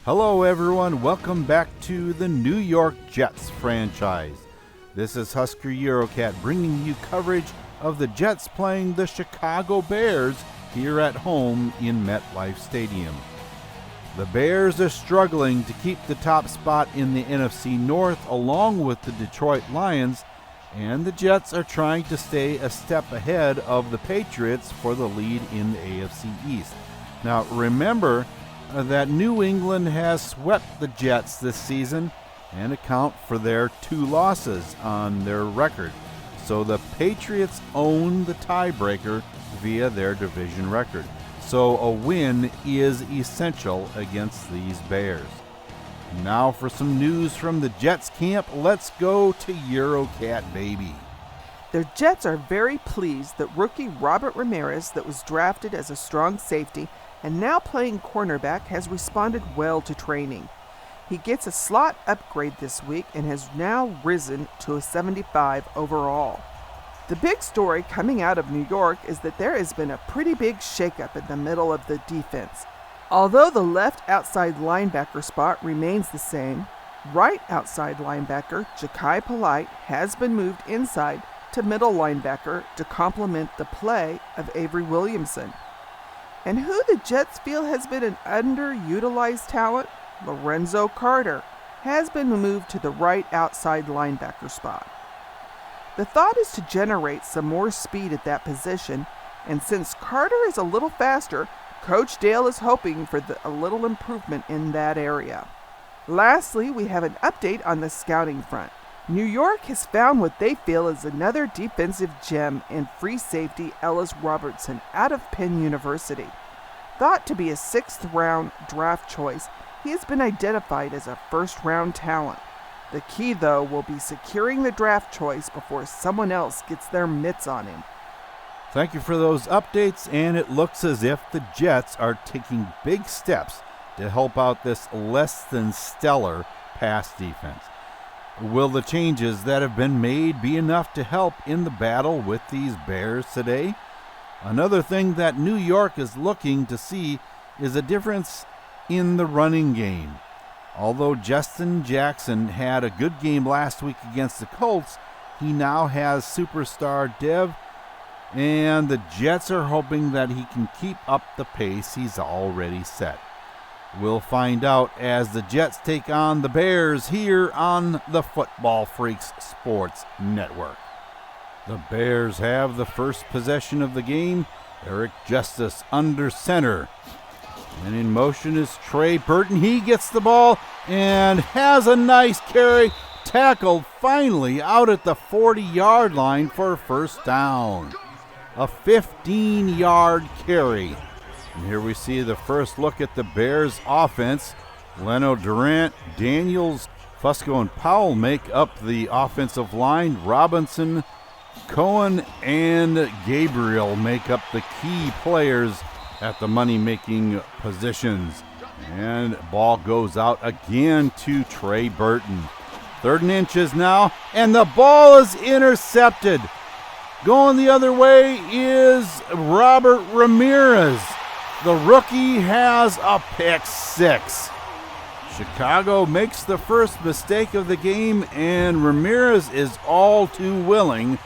Hello everyone, welcome back to the New York Jets franchise. This is Husker Eurocat bringing you coverage of the Jets playing the Chicago Bears here at home in MetLife Stadium. The Bears are struggling to keep the top spot in the NFC North along with the Detroit Lions, and the Jets are trying to stay a step ahead of the Patriots for the lead in the AFC East. Now remember that New England has swept the Jets this season and account for their 2 losses on their record. So the Patriots own the tiebreaker via their division record. So a win is essential against these Bears. Now for some news from the Jets camp, let's go to Eurocat, baby. The Jets are very pleased that rookie Robert Ramirez, that was drafted as a strong safety and now playing cornerback, has responded well to training. He gets a slot upgrade this week and has now risen to a 75 overall. The big story coming out of New York is that there has been a pretty big shakeup in the middle of the defense. Although the left outside linebacker spot remains the same, right outside linebacker Ja'Kai Polite has been moved inside to middle linebacker to complement the play of Avery Williamson. And who the Jets feel has been an underutilized talent, Lorenzo Carter, has been moved to the right outside linebacker spot. The thought is to generate some more speed at that position, and since Carter is a little faster, Coach Dale is hoping for a little improvement in that area. Lastly, we have an update on the scouting front. New York has found what they feel is another defensive gem in free safety Ellis Robertson out of Penn University. Thought to be a 6th-round draft choice, he has been identified as a first-round talent. The key, though, will be securing the draft choice before someone else gets their mitts on him. Thank you for those updates, and it looks as if the Jets are taking big steps to help out this less than stellar pass defense. Will the changes that have been made be enough to help in the battle with these Bears today? Another thing that New York is looking to see is a difference in the running game. Although Justin Jackson had a good game last week against the Colts, he now has superstar Dev, and the Jets are hoping that he can keep up the pace he's already set. We'll find out as the Jets take on the Bears here on the Football Freaks Sports Network. The Bears have the first possession of the game. Eric Justice under center. And in motion is Trey Burton. He gets the ball and has a nice carry. Tackled finally out at the 40-yard line for a first down. A 15-yard carry. And here we see the first look at the Bears offense. Leno Durant, Daniels, Fusco, and Powell make up the offensive line. Robinson, Cohen, and Gabriel make up the key players at the money-making positions. And ball goes out again to Trey Burton. 3rd and inches now, and the ball is intercepted. Going the other way is Robert Ramirez. The rookie has a pick 6. Chicago makes the first mistake of the game, and Ramirez is all too willing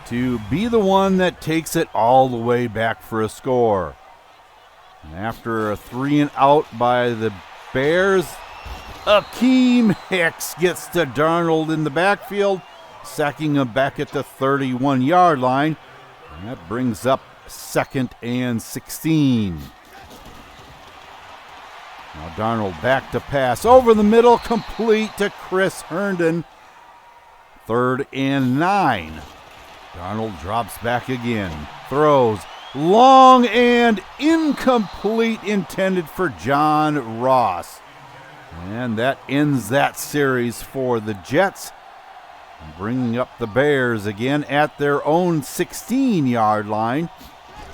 to be the one that takes it all the way back for a score. And after a 3-and-out by the Bears, Akeem Hicks gets to Darnold in the backfield, sacking him back at the 31-yard line. And that brings up 2nd and 16. Now Darnold back to pass. Over the middle, complete to Chris Herndon. 3rd and 9. Darnold drops back again. Throws. Long and incomplete, intended for John Ross. And that ends that series for the Jets. Bringing up the Bears again at their own 16-yard line.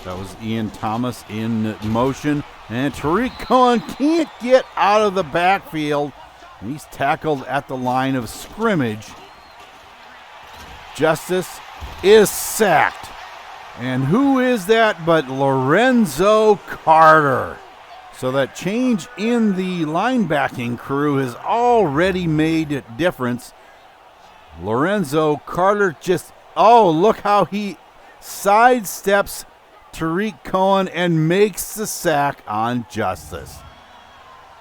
That was Ian Thomas in motion. And Tariq Cohen can't get out of the backfield. He's tackled at the line of scrimmage. Justice is sacked. And who is that but Lorenzo Carter? So that change in the linebacking crew has already made a difference. Lorenzo Carter look how he sidesteps Tariq Cohen and makes the sack on Justice.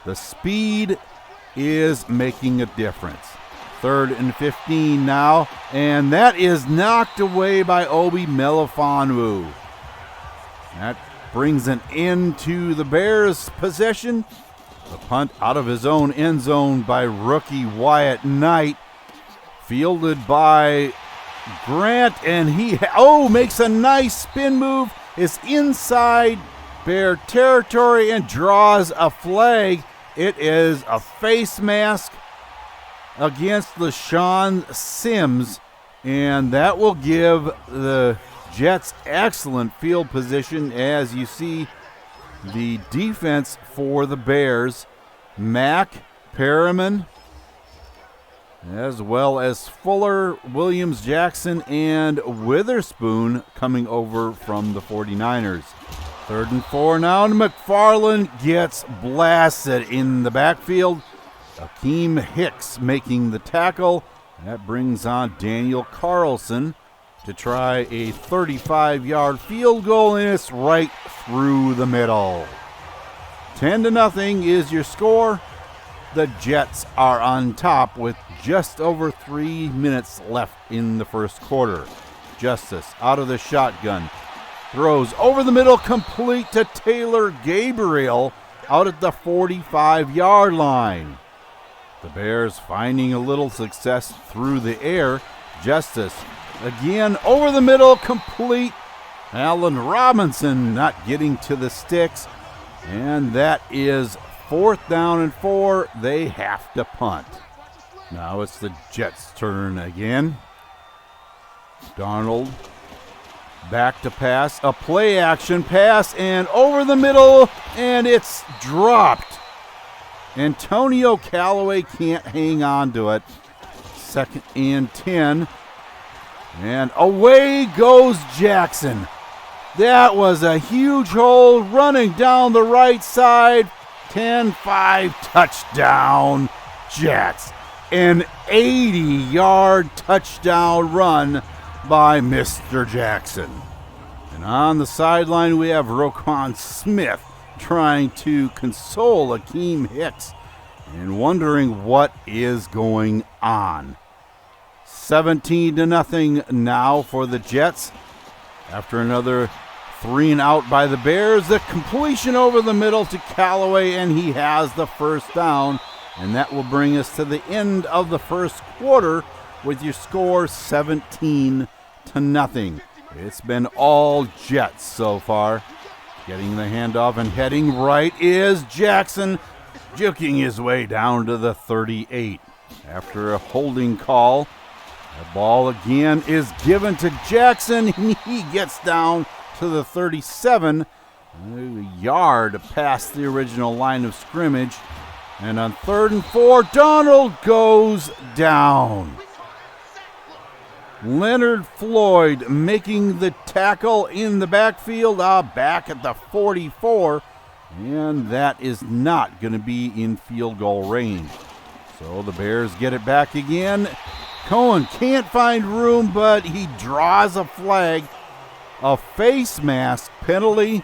The speed is making a difference. 3rd and 15 now, and that is knocked away by Obi Melifonwu. That brings an end to the Bears' possession. The punt out of his own end zone by rookie Wyatt Knight, fielded by Grant, and he makes a nice spin move, is inside Bear territory and draws a flag. It is a face mask against LaShawn Sims, and that will give the Jets excellent field position. As you see, the defense for the Bears, Mack, Perriman, as well as Fuller, Williams, Jackson, and Witherspoon coming over from the 49ers. 3rd and 4 now, and McFarland gets blasted in the backfield. Akeem Hicks making the tackle. That brings on Daniel Carlson to try a 35-yard field goal, and it's right through the middle. 10-0 is your score. The Jets are on top with just over 3 minutes left in the first quarter. Justice out of the shotgun. Throws over the middle, complete to Taylor Gabriel out at the 45-yard line. The Bears finding a little success through the air. Justice again over the middle, complete. Allen Robinson not getting to the sticks. And that is 4th down and 4. They have to punt. Now it's the Jets' turn again. Darnold back to pass, a play action pass, and over the middle, and it's dropped. Antonio Callaway can't hang on to it. 2nd and 10. And away goes Jackson. That was a huge hole running down the right side. 10-5 touchdown Jets. An 80-yard touchdown run by Mr. Jackson. And on the sideline we have Roquan Smith trying to console Akeem Hicks and wondering what is going on. 17-0 now for the Jets. After another 3 and out by the Bears, the completion over the middle to Callaway, and he has the first down. And that will bring us to the end of the first quarter with your score 17-0. It's been all Jets so far. Getting the handoff and heading right is Jackson, juking his way down to the 38. After a holding call, the ball again is given to Jackson. He gets down to the 37, a yard past the original line of scrimmage. And on 3rd and 4, Donald goes down. Leonard Floyd making the tackle in the backfield, back at the 44, and that is not going to be in field goal range. So the Bears get it back again. Cohen can't find room, but he draws a flag. A face mask penalty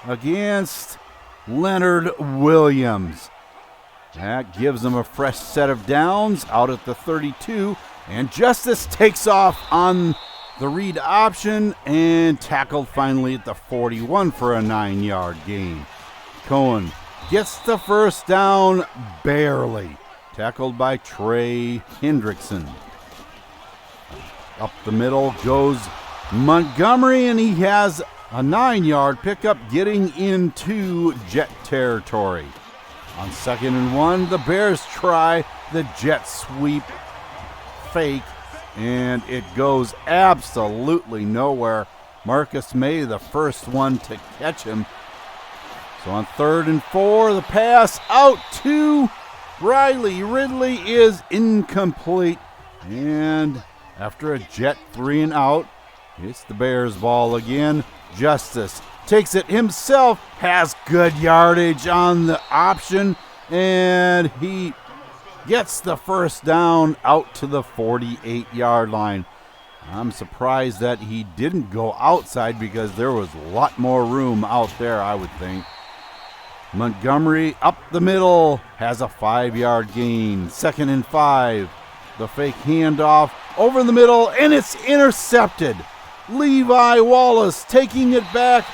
against Leonard Williams. That gives them a fresh set of downs out at the 32. And Justice takes off on the read option and tackled finally at the 41 for a 9-yard gain. Cohen gets the first down barely. Tackled by Trey Hendrickson. Up the middle goes Montgomery, and he has a 9-yard pickup getting into Jet territory. On 2nd and 1, the Bears try the jet sweep fake, and it goes absolutely nowhere. Marcus May, the first one to catch him. So on 3rd and 4, the pass out to Riley Ridley is incomplete. And after a jet 3 and out, it's the Bears ball again. Justice takes it himself, has good yardage on the option, and he gets the first down out to the 48-yard line. I'm surprised that he didn't go outside because there was a lot more room out there, I would think. Montgomery up the middle has a 5-yard gain. 2nd and 5. The fake handoff over the middle, and it's intercepted. Levi Wallace taking it back,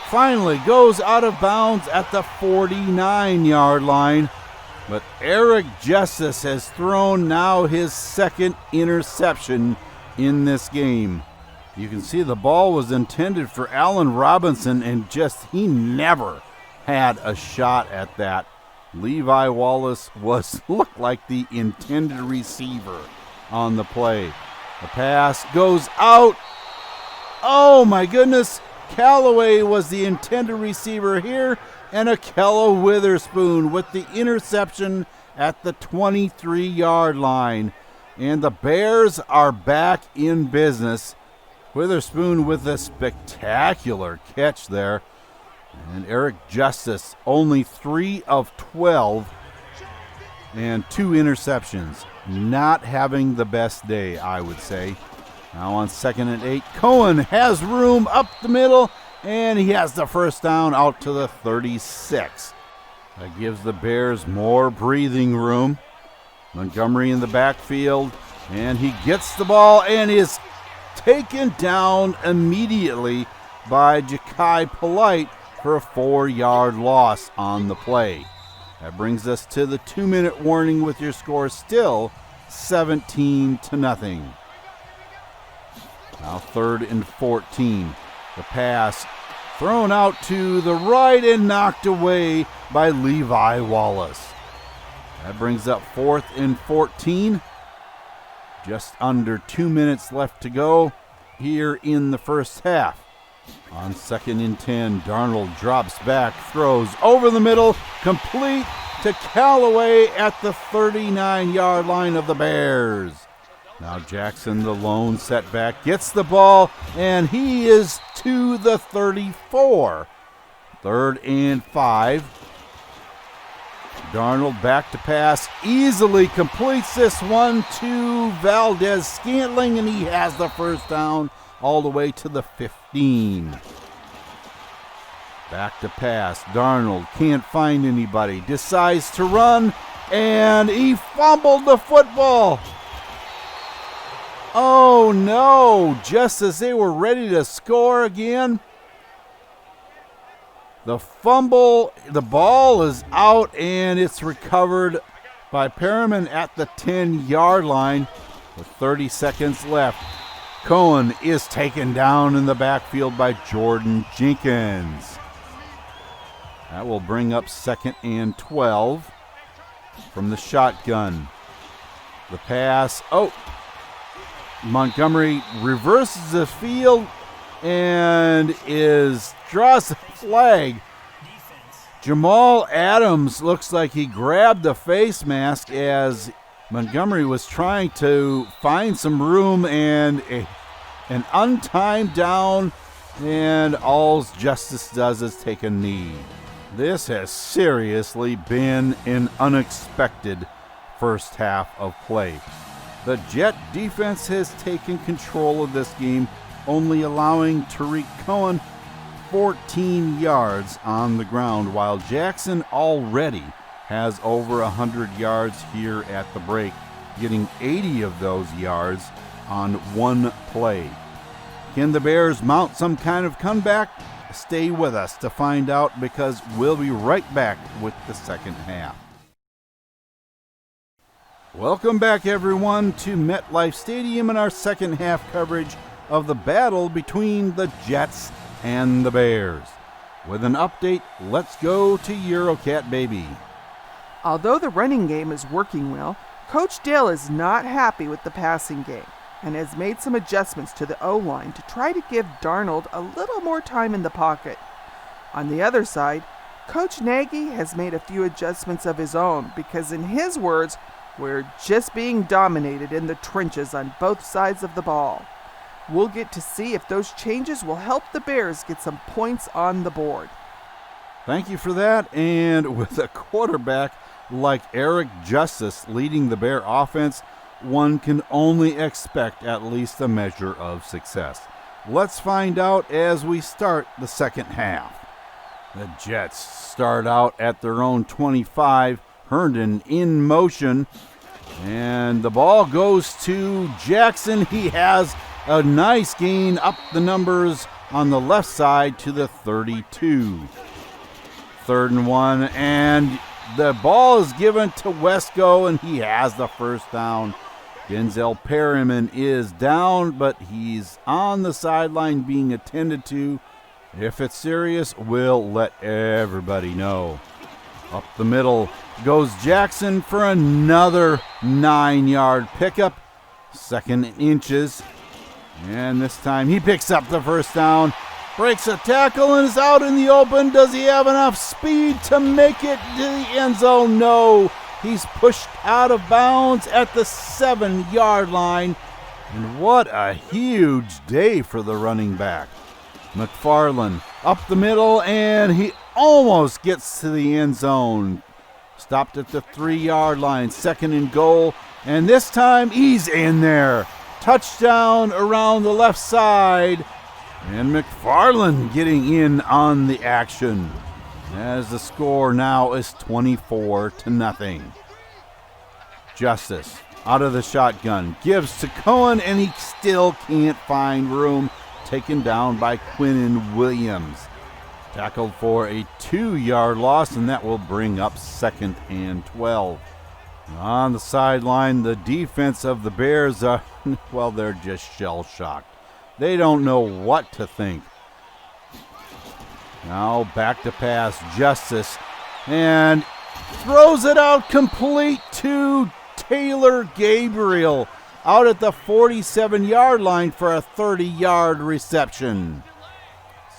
finally goes out of bounds at the 49-yard line. But Eric Justice has thrown now his 2nd interception in this game. You can see the ball was intended for Allen Robinson, and he never had a shot at that. Levi Wallace looked like the intended receiver on the play. The pass goes out. Oh my goodness. Callaway was the intended receiver here, and Akello Witherspoon with the interception at the 23-yard line. And the Bears are back in business. Witherspoon with a spectacular catch there. And Eric Justice, only 3 of 12 and 2 interceptions. Not having the best day, I would say. Now on 2nd and 8, Cohen has room up the middle, and he has the first down out to the 36. That gives the Bears more breathing room. Montgomery in the backfield, and he gets the ball and is taken down immediately by Ja'Kai Polite for a 4-yard loss on the play. That brings us to the 2-minute warning with your score still 17-0. Now 3rd and 14. The pass thrown out to the right and knocked away by Levi Wallace. That brings up 4th and 14. Just under 2 minutes left to go here in the first half. On 2nd and 10, Darnold drops back, throws over the middle, complete to Callaway at the 39-yard line of the Bears. Now Jackson, the lone setback, gets the ball, and he is to the 34. 3rd and 5. Darnold back to pass, easily completes this one to Valdez Scantling, and he has the first down all the way to the 15. Back to pass. Darnold can't find anybody. Decides to run, and he fumbled the football. Oh no, just as they were ready to score again. The fumble, the ball is out, and it's recovered by Perriman at the 10-yard line with 30 seconds left. Cohen is taken down in the backfield by Jordan Jenkins. That will bring up 2nd and 12 from the shotgun. The pass. Montgomery reverses the field and draws the flag. Jamal Adams looks like he grabbed the face mask as Montgomery was trying to find some room, and an untimed down, and all Justice does is take a knee. This has seriously been an unexpected first half of play. The Jet defense has taken control of this game, only allowing Tariq Cohen 14 yards on the ground, while Jackson already has over 100 yards here at the break, getting 80 of those yards on one play. Can the Bears mount some kind of comeback? Stay with us to find out, because we'll be right back with the second half. Welcome back, everyone, to MetLife Stadium and our second half coverage of the battle between the Jets and the Bears. With an update, let's go to Eurocat Baby. Although the running game is working well, Coach Dale is not happy with the passing game and has made some adjustments to the O-line to try to give Darnold a little more time in the pocket. On the other side, Coach Nagy has made a few adjustments of his own because, in his words, we're just being dominated in the trenches on both sides of the ball. We'll get to see if those changes will help the Bears get some points on the board. Thank you for that. And with a quarterback like Eric Justice leading the Bear offense, one can only expect at least a measure of success. Let's find out as we start the second half. The Jets start out at their own 25. Herndon in motion, and the ball goes to Jackson. He has a nice gain up the numbers on the left side to the 32. 3rd and 1, and the ball is given to Wesco, and he has the first down. Denzel Perryman is down, but he's on the sideline being attended to. If it's serious, we'll let everybody know. Up the middle goes Jackson for another 9-yard pickup. 2nd and inches. And this time he picks up the first down. Breaks a tackle and is out in the open. Does he have enough speed to make it to the end zone? No. He's pushed out of bounds at the 7-yard line. And what a huge day for the running back. McFarland up the middle, and he almost gets to the end zone. Stopped at the 3-yard line. 2nd and goal. And this time he's in there. Touchdown around the left side. And McFarland getting in on the action, as the score now is 24-0. Justice out of the shotgun, gives to Cohen, and he still can't find room. Taken down by Quinnen Williams. Tackled for a 2-yard loss, and that will bring up 2nd and 12. On the sideline, the defense of the Bears, they're just shell-shocked. They don't know what to think. Now back to pass, Justice, and throws it out complete to Taylor Gabriel out at the 47-yard line for a 30-yard reception.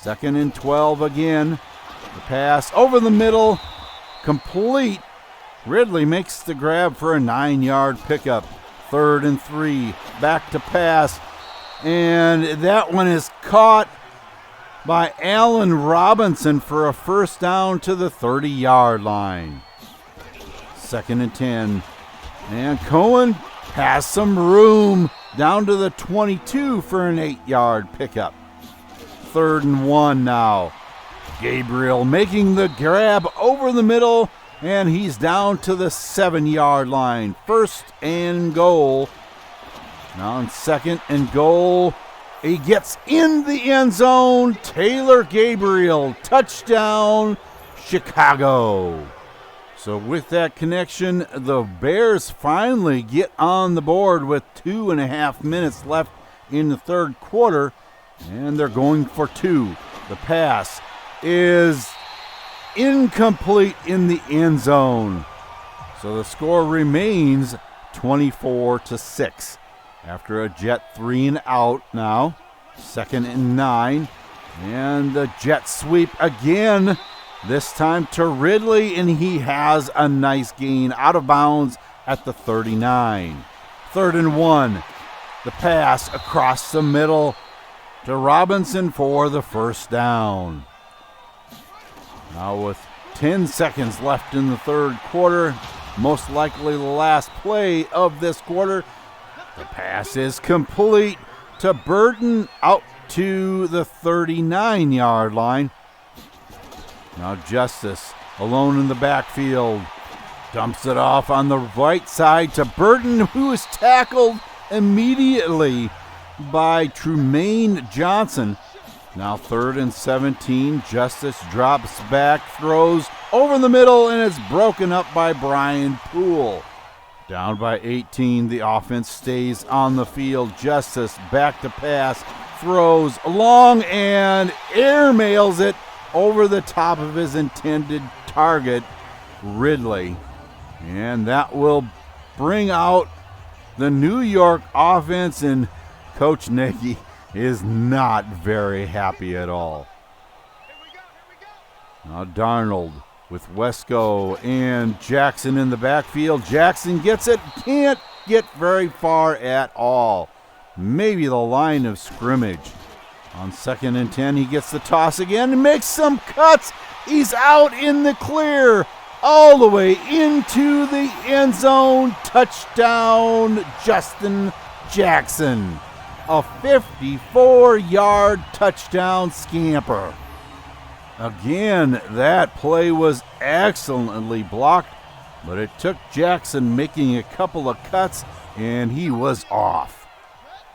2nd and 12 again. The pass over the middle, complete. Ridley makes the grab for a 9-yard pickup. 3rd and 3, back to pass. And that one is caught by Allen Robinson for a first down to the 30-yard line. 2nd and 10. And Cohen has some room down to the 22 for an 8-yard pickup. 3rd and 1 now. Gabriel making the grab over the middle, and he's down to the 7-yard line. 1st and goal. Now in 2nd and goal, he gets in the end zone. Taylor Gabriel, touchdown, Chicago. So with that connection, the Bears finally get on the board with 2.5 minutes left in the third quarter, and they're going for 2. The pass is incomplete in the end zone. So the score remains 24-6. After a Jet 3 and out now, 2nd and 9, and the Jet sweep again, this time to Ridley, and he has a nice gain out of bounds at the 39. 3rd and 1, the pass across the middle to Robinson for the first down. Now with 10 seconds left in the third quarter, most likely the last play of this quarter, the pass is complete to Burton out to the 39-yard line. Now Justice alone in the backfield. Dumps it off on the right side to Burton, who is tackled immediately by Trumaine Johnson. Now 3rd and 17. Justice drops back, throws over the middle, and it's broken up by Brian Poole. Down by 18, the offense stays on the field. Justice back to pass, throws long and airmails it over the top of his intended target, Ridley. And that will bring out the New York offense, and Coach Nagy is not very happy at all. Now Darnold with Wesco and Jackson in the backfield. Jackson gets it, can't get very far at all. maybe the line of scrimmage. On 2nd and 10, he gets the toss again and makes some cuts. He's out in the clear, all the way into the end zone. Touchdown, Justin Jackson. A 54-yard touchdown scamper. Again, that play was excellently blocked, but it took Jackson making a couple of cuts, and he was off.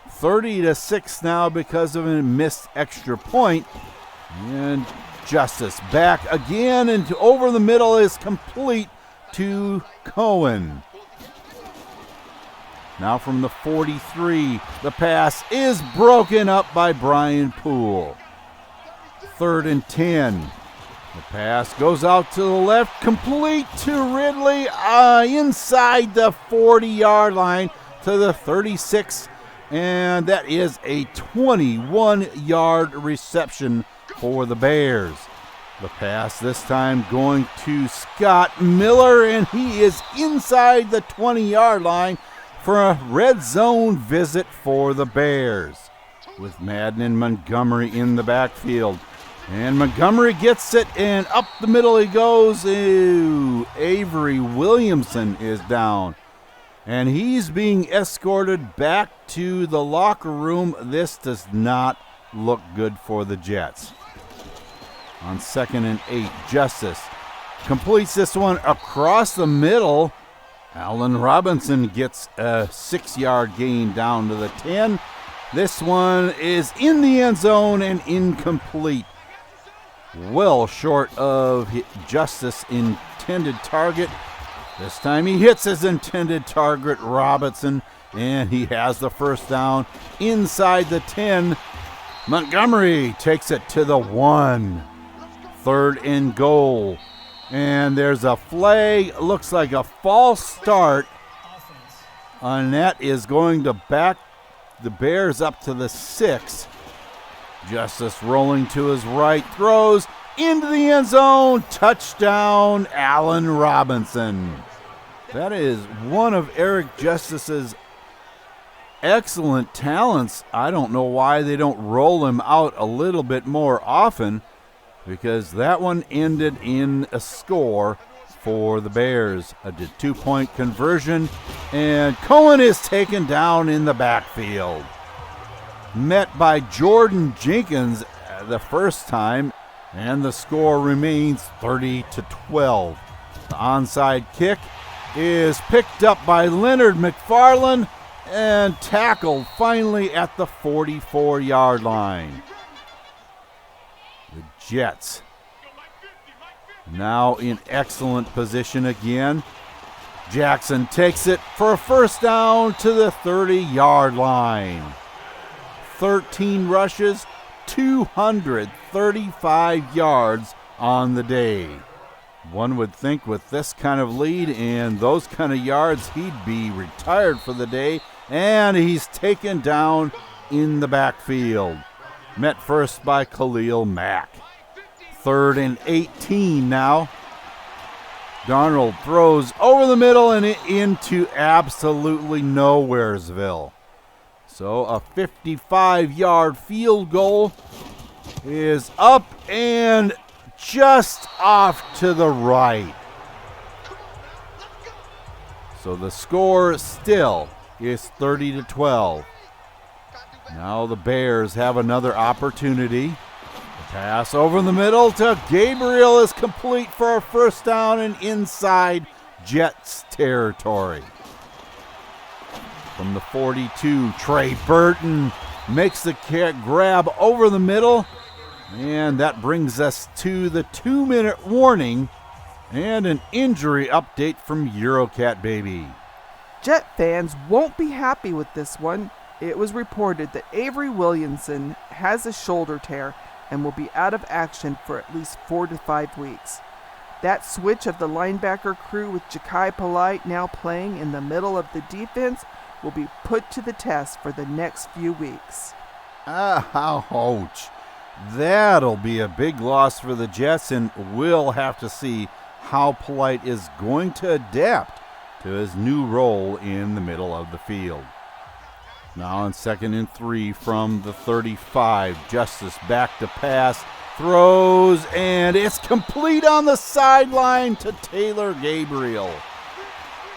30-6 now because of a missed extra point. And Justice back again, and over the middle is complete to Cohen. Now from the 43, the pass is broken up by Brian Poole. 3rd and 10. The pass goes out to the left, complete to Ridley inside the 40-yard line to the 36, and that is a 21-yard reception for the Bears. The pass this time going to Scott Miller, and he is inside the 20-yard line for a red zone visit for the Bears, with Madden and Montgomery in the backfield. And Montgomery gets it, and up the middle he goes. Ooh, Avery Williamson is down, and he's being escorted back to the locker room. This does not look good for the Jets. On 2nd and 8, Justice completes this one across the middle. Allen Robinson gets a 6-yard gain down to the 10. This one is in the end zone and incomplete. Well short of Justice's intended target. This time he hits his intended target, Robinson, and he has the first down inside the 10. Montgomery takes it to the 1. 3rd and goal. And there's a flag, looks like a false start, and that is going to back the Bears up to the 6. Justice rolling to his right, throws into the end zone. Touchdown, Allen Robinson. That is one of Eric Justice's excellent talents. I don't know why they don't roll him out a little bit more often, because that one ended in a score for the Bears. A 2-point conversion, and Cohen is taken down in the backfield. Met by Jordan Jenkins the first time, and the score remains 30-12. The onside kick is picked up by Leonard McFarland and tackled finally at the 44-yard line. The Jets now in excellent position again. Jackson takes it for a first down to the 30-yard line. 13 rushes, 235 yards on the day. One would think with this kind of lead and those kind of yards, he'd be retired for the day, and he's taken down in the backfield. Met first by Khalil Mack. 3rd and 18 now. Darnold throws over the middle and into absolutely nowheresville. So a 55-yard field goal is up and just off to the right. So the score still is 30-12. Now the Bears have another opportunity. The pass over the middle to Gabriel is complete for a first down and inside Jets territory. From the 42, Trey Burton makes the grab over the middle, and that brings us to the 2-minute warning and an injury update from Eurocat Baby. Jet fans won't be happy with this one. It was reported that Avery Williamson has a shoulder tear and will be out of action for at least 4 to 5 weeks. That switch of the linebacker crew with Ja'Kai Polite now playing in the middle of the defense will be put to the test for the next few weeks. Ouch. That'll be a big loss for the Jets, and we'll have to see how Polite is going to adapt to his new role in the middle of the field. Now on 2nd and 3 from the 35. Justice back to pass. Throws, and it's complete on the sideline to Taylor Gabriel.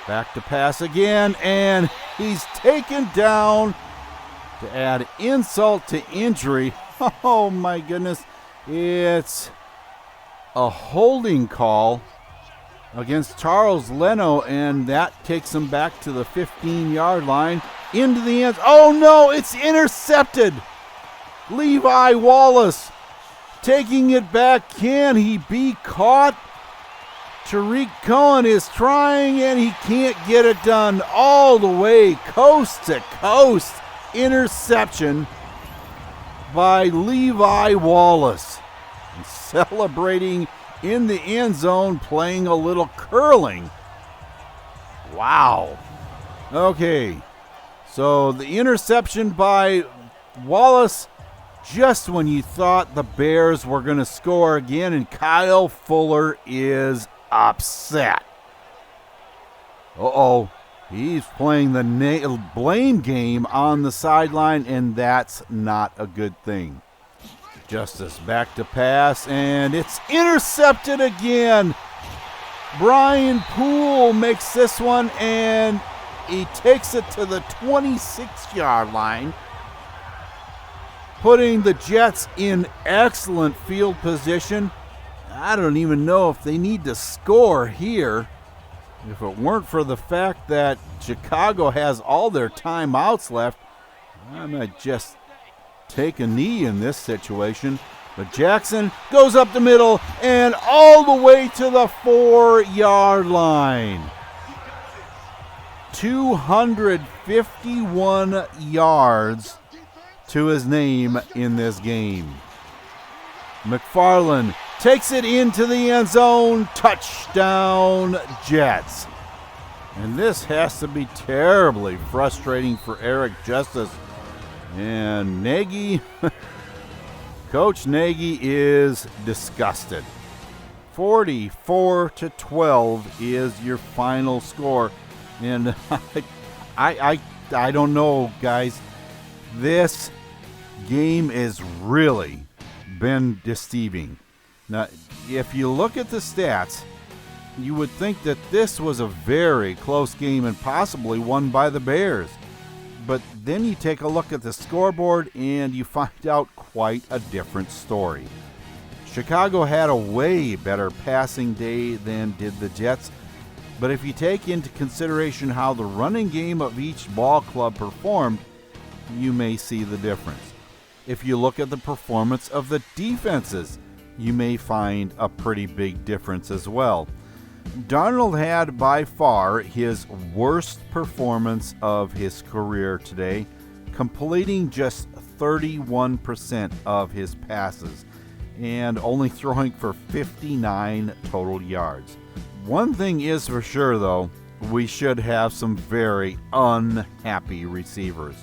Back to pass again, and he's taken down. To add insult to injury, oh my goodness, it's a holding call against Charles Leno, and that takes him back to the 15-yard line into the end. Oh no, it's intercepted. Levi Wallace taking it back. Can he be caught? Tariq Cohen is trying, and he can't get it done all the way coast to coast. Interception by Levi Wallace. Celebrating in the end zone, playing a little curling. Wow. Okay, so the interception by Wallace just when you thought the Bears were going to score again, and Kyle Fuller is upset. Uh-oh. He's playing the blame game on the sideline, and that's not a good thing. Justice back to pass, and it's intercepted again. Brian Poole makes this one, and he takes it to the 26-yard line, putting the Jets in excellent field position. I don't even know if they need to score here. If it weren't for the fact that Chicago has all their timeouts left, I might just take a knee in this situation. But Jackson goes up the middle and all the way to the 4-yard line. 251 yards to his name in this game. McFarland takes it into the end zone. Touchdown, Jets. And this has to be terribly frustrating for Eric Justice. And Nagy, Coach Nagy is disgusted. 44-12 is your final score. And I don't know, guys. This game is really been deceiving. Now, if you look at the stats, you would think that this was a very close game and possibly won by the Bears. But then you take a look at the scoreboard and you find out quite a different story. Chicago had a way better passing day than did the Jets. But if you take into consideration how the running game of each ball club performed, you may see the difference. If you look at the performance of the defenses, you may find a pretty big difference as well. Darnold had by far his worst performance of his career today, completing just 31% of his passes and only throwing for 59 total yards. One thing is for sure, though, we should have some very unhappy receivers.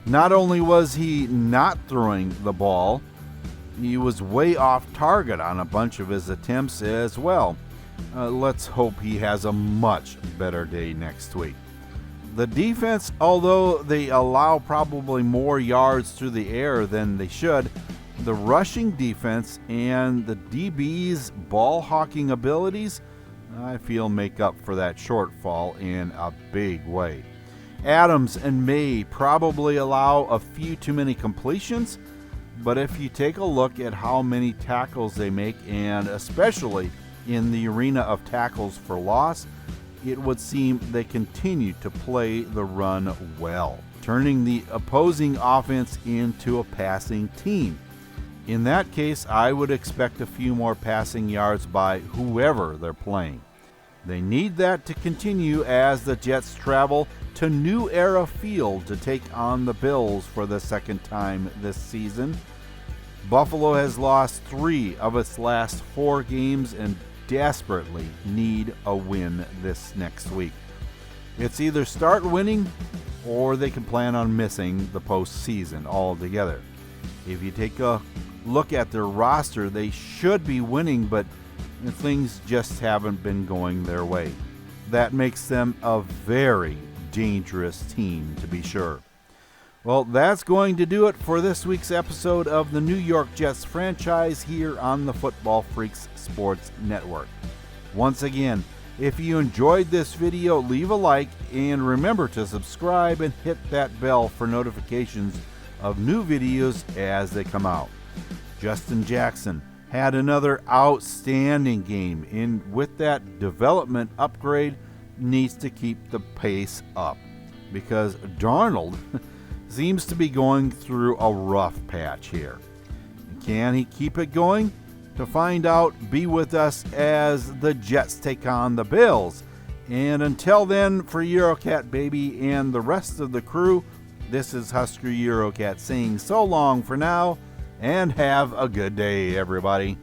Not only was he not throwing the ball, he was way off target on a bunch of his attempts as well. Let's hope he has a much better day next week. The defense, although they allow probably more yards through the air than they should, the rushing defense and the DB's ball hawking abilities, I feel, make up for that shortfall in a big way. Adams and May probably allow a few too many completions, but if you take a look at how many tackles they make, and especially in the arena of tackles for loss, it would seem they continue to play the run well, turning the opposing offense into a passing team. In that case, I would expect a few more passing yards by whoever they're playing. They need that to continue as the Jets travel to New Era Field to take on the Bills for the second time this season. Buffalo has lost 3 of its last 4 games and desperately need a win this next week. It's either start winning or they can plan on missing the postseason altogether. If you take a look at their roster, they should be winning, but things just haven't been going their way. That makes them a very dangerous team, to be sure. Well, that's going to do it for this week's episode of the New York Jets franchise here on the Football Freaks Sports Network. Once again, if you enjoyed this video, leave a like and remember to subscribe and hit that bell for notifications of new videos as they come out. Justin Jackson had another outstanding game, and with that development upgrade, needs to keep the pace up because Darnold seems to be going through a rough patch here. Can he keep it going? To find out, be with us as the Jets take on the Bills. And until then, for Eurocat Baby and the rest of the crew, this is Husker Eurocat saying so long for now, and have a good day, everybody.